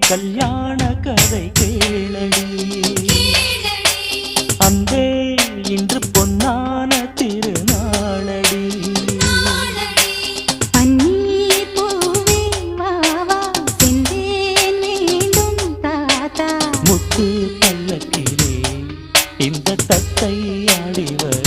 கல்யாண கதை கேளடி அன்பே இன்று பொன்னான திருநாளடி பன்னீர் பூவே வாவா செந்தேன் வேண்டும் தாத்தா முத்து பல்லக்கிலே இந்த தத்தை ஆடிவர்